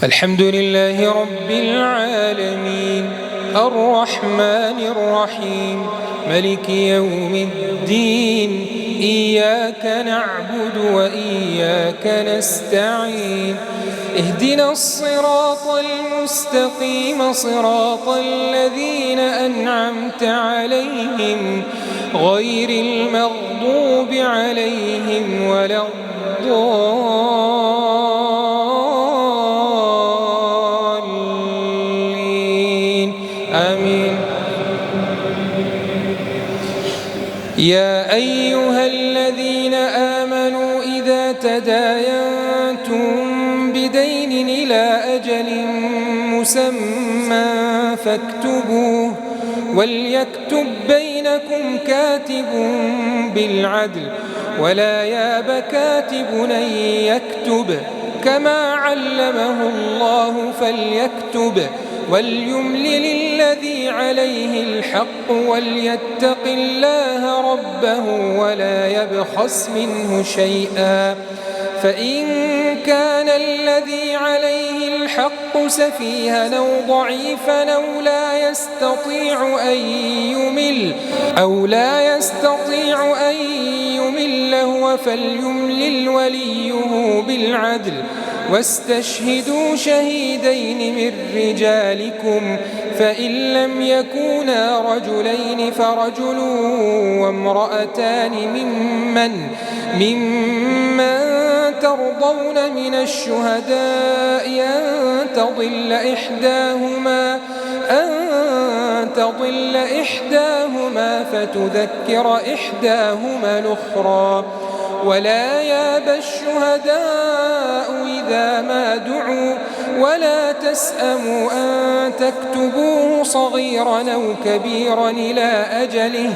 الحمد لله رب العالمين الرحمن الرحيم ملك يوم الدين إياك نعبد وإياك نستعين اهدنا الصراط المستقيم صراط الذين أنعمت عليهم غير المغضوب عليهم ولا الضالين آمين. يا أيها الذين آمنوا إذا تداينتم بدين إلى أجل مسمى فاكتبوه وليكتب بينكم كاتب بالعدل ولا ياب كاتب أن يكتب كما علمه الله فليكتب وليملل الذي عليه الحق وليتق الله ربه ولا يبخس منه شيئا فإن كان الذي عليه الحق سفيها أو ضعيفا أو لا يستطيع أن يمل هو فليملل وليه بالعدل واستشهدوا شهيدين من رجالكم فإن لم يكونا رجلين فرجل وامرأتان ممن ترضون من الشهداء أن تضل إحداهما فتذكر إحداهما الأخرى ولا ياب الشهداء إذا ما دعوا ولا تسأموا أن تكتبوه صغيرا أو كبيرا إلى أجله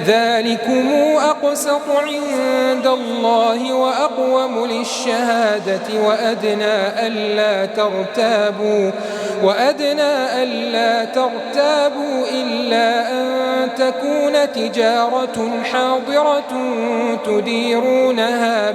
ذلكم أقسط عند الله وأقوم للشهادة وأدنى ألا ترتابوا إلا أن تكون تجارة حاضرة تديرونها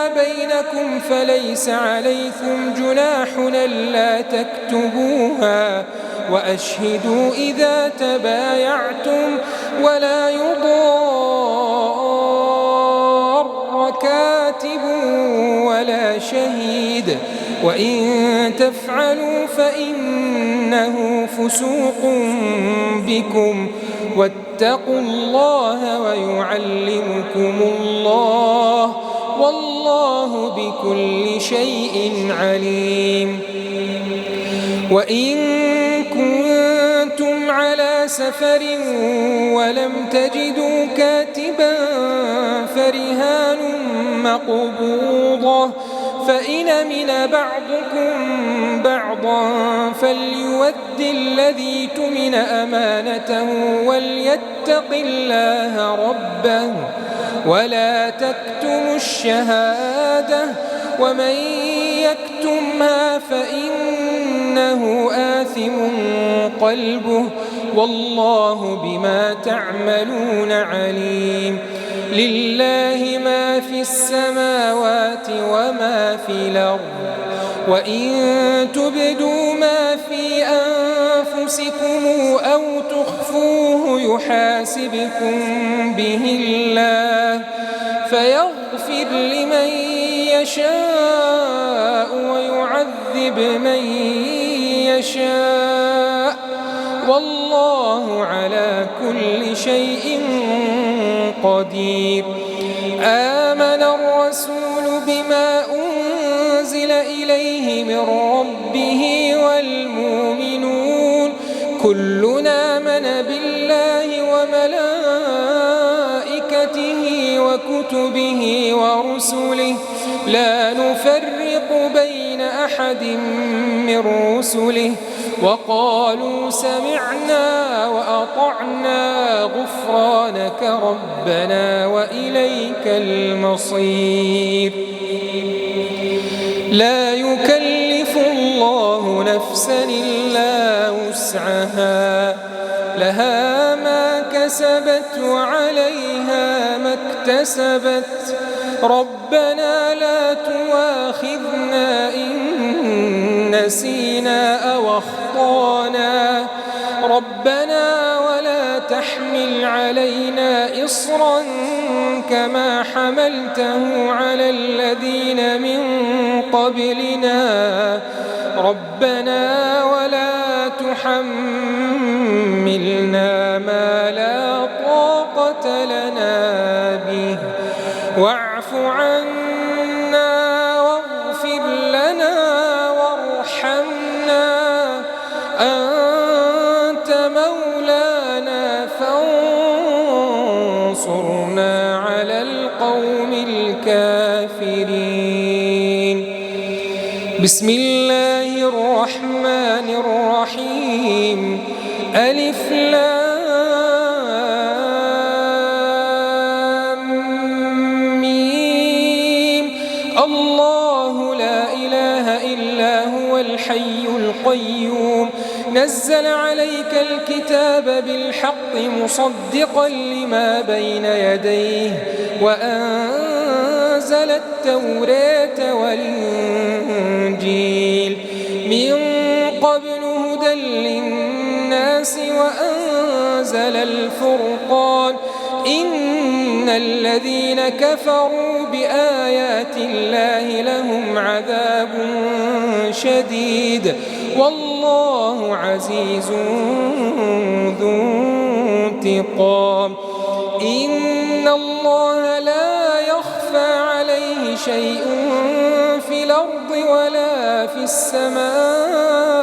بينكم فليس عليكم جناح ألا تكتبوها وأشهدوا إذا تبايعتم ولا يضار كاتب ولا شهيد وإن تفعلوا فإنه فسوق بكم واتقوا الله ويعلمكم الله والله بكل شيء عليم. وإن كنتم على سفر ولم تجدوا كاتبا فرهان مقبوضة فإن أمن بعضكم بعضا فليؤد الذي اؤتمن أمانته وليتق الله ربه ولا تكتموا الشهادة ومن يكتمها فإنه آثم قلبه والله بما تعملون عليم. لله ما في السماوات وما في الأرض وإن تبدوا ما في أنفسكم أو تخفوه يحاسبكم به الله فيغفر لمن يشاء ويعذب من يشاء والله على كل شيء قدير. آمن الرسول بما أنزل إليه من ربه والمؤمنون كلنا آمن بالله وملائكته وكتبه ورسله لا نفرق بين أحد من رسله وقالوا سمعنا وأطعنا غفرانك ربنا وإليك المصير. لا يكلف الله نفسا إلا وسعها لها ما كسبت وعليها ما اكتسبت ربنا لا تؤاخذنا نسينا أو أخطأنا ربنا ولا تحمل علينا إصرا كما حملته على الذين من قبلنا ربنا ولا تحملنا ما لا طاقة لنا به واعف عنا واغفر لنا وارحمنا أنت مولانا فانصرنا على القوم الكافرين. بسم الله الرحمن الرحيم. ألف لام ميم. الله لا إله إلا هو الحي القيوم نزل عليك الكتاب بالحق مصدقا لما بين يديه وأنزل التوراة والإنجيل من قبل هدى للناس وأنزل الفرقان إن الذين كفروا بآيات الله لهم عذاب شديد والله عزيز ذو انتقام. إن الله لا يخفى عليه شيء في الأرض ولا في السماء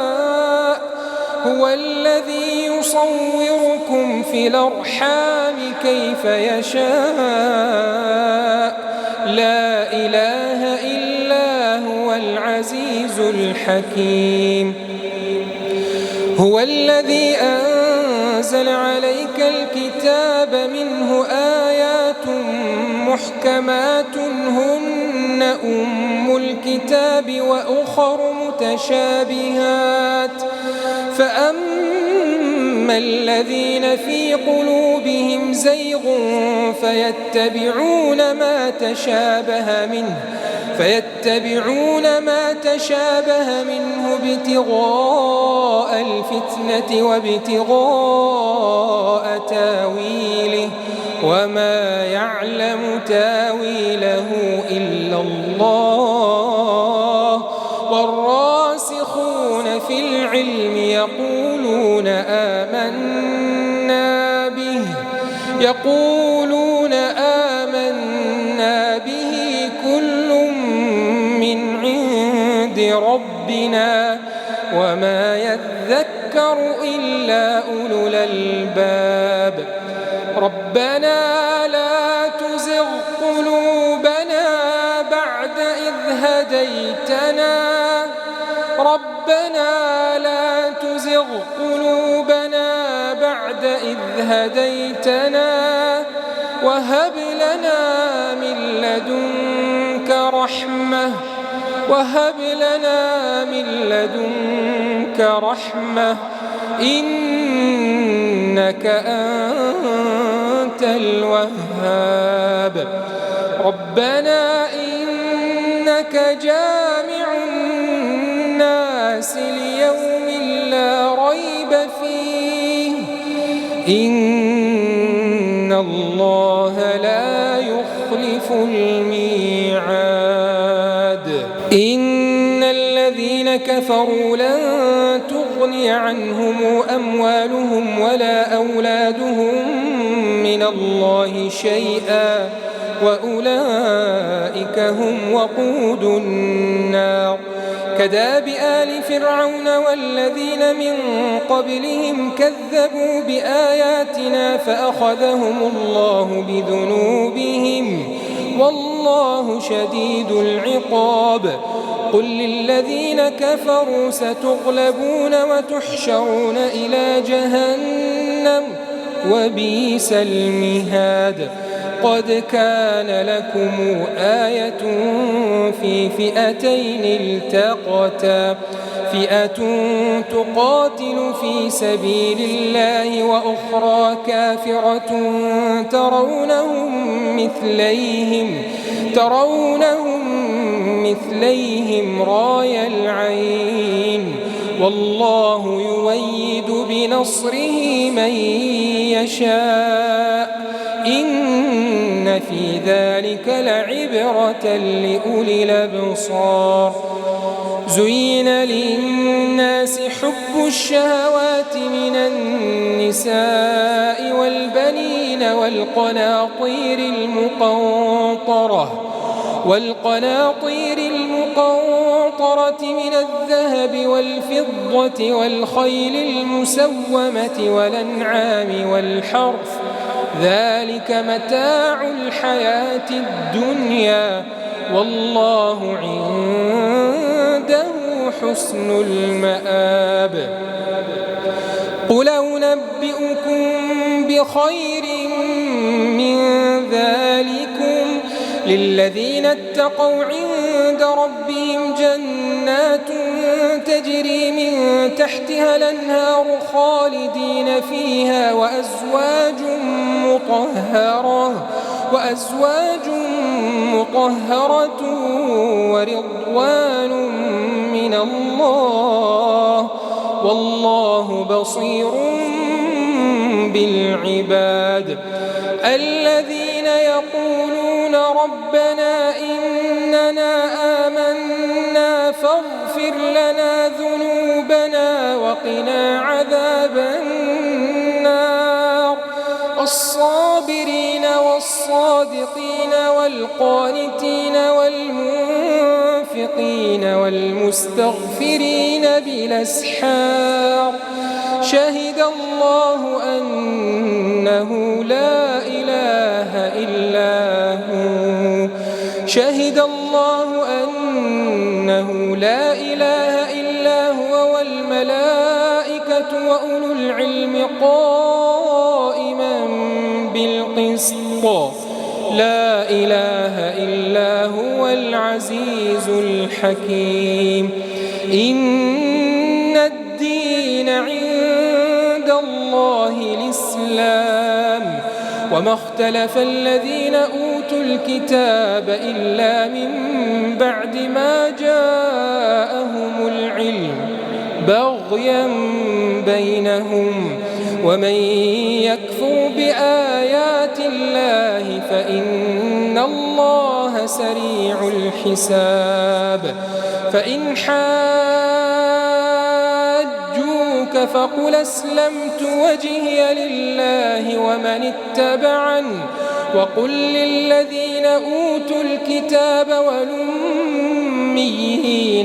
هو الذي يصوركم في الأرحام كيف يشاء لا إله إلا هو العزيز الحكيم. هو الذي أنزل عليك الكتاب منه آيات محكمات هن أم الكتاب وأخر متشابهات فأما الذين في قلوبهم زيغ فيتبعون ما تشابه منه ابتغاء الفتنة وابتغاء تاويله وما يعلم تاويله إلا الله والراسخون في العلم يقولون آمنا به كل من عند ربنا وما يذكر إلا أولو الألباب. ربنا لا تزغ قلوبنا بعد إذ هديتنا وهب لنا من لدنك رحمة إنك أنت الوهاب. ربنا إنك جامع الناس ليوم لا ريب فيه إن الله لا يخلف الميعاد. إن الذين كفروا لن تغني عنهم أموالهم ولا أولادهم من الله شيئا وأولئك هم وقود النار. كداب آل فرعون والذين من قبلهم كذبوا بآياتنا فأخذهم الله بذنوبهم والله شديد العقاب. قل للذين كفروا ستغلبون وتحشرون إلى جهنم وبئس المهاد. قد كان لكم آية في فئتين التقتا فئة تقاتل في سبيل الله وأخرى كافرة ترونهم مثليهم راي العين والله يؤيد بنصره من يشاء إن في ذلك لعبرة لأولي الأبصار زين للناس حب الشهوات من النساء والبنين والقناطير المقنطرة من الذهب والفضة والخيل المسومة والأنعام والحرث ذلك متاع الحياة الدنيا والله عنده حسن المآب قل أنبئكم بخير من ذلكم للذين اتقوا عند ربهم جنات تجري من تحتها الأنهار خالدين فيها وأزواج مطهرة ورضوان من الله والله بصير بالعباد الذين يقولون ربنا إننا آمنا فاغفر لنا ذنوبنا وقنا عذاب النار الصابرين والصادقين والقانتين والمنفقين والمستغفرين بالأسحار شهد الله أنه لا إله إلا هو والملائكة وأولو العلم قائما بالقسط لا إله إلا هو العزيز الحكيم إن الدين عند الله الإسلام وما اختلف الذين أوتوا الكتاب إلا من بعد ما جاءهم العلم بغيا بينهم ومن يكفر بآيات الله فإن الله سريع الحساب فإن حاجوك فقل أسلمت وجهي لله ومن اتبعني وقل للذين أوتوا الكتاب والأميين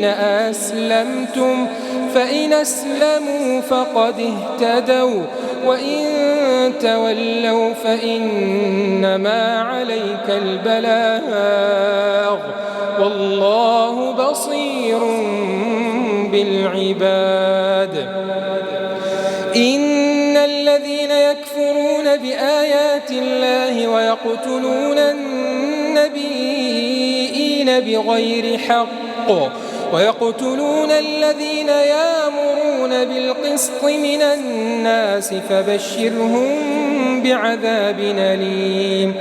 أسلمتم فإن أسلموا فقد اهتدوا وإن تولوا فإنما عليك البلاغ والله بصير بالعباد إن الذين يكفرون بآيات الله ويقتلون النبيين بغير حق ويقتلون الذين يأمرون بالقسط من الناس فبشرهم بعذاب أليم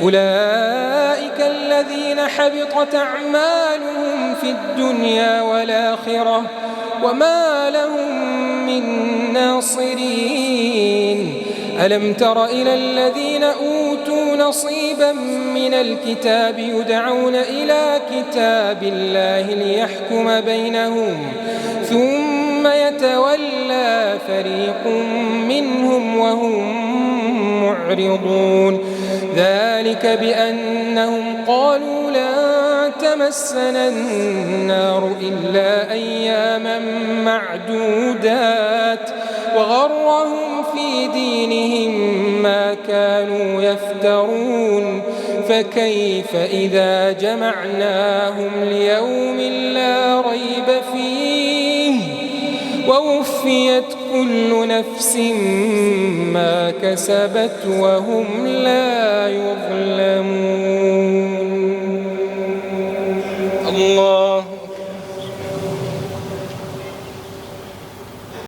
أولئك الذين حبطت أعمالهم في الدنيا والآخرة وما لهم من ناصرين ألم تر إلى الذين أوتوا نصيبا من الكتاب يدعون إلى كتاب الله ليحكم بينهم ثم يتولى فريق منهم وهم معرضون ذلك بأنهم قالوا لا تمسنا النار إلا أياما معدودات وغرهم في دينهم ما كانوا يفترون فكيف إذا جمعناهم ليوم لا ريب فيه ووفيت كل نفس ما كسبت وهم لا يظلمون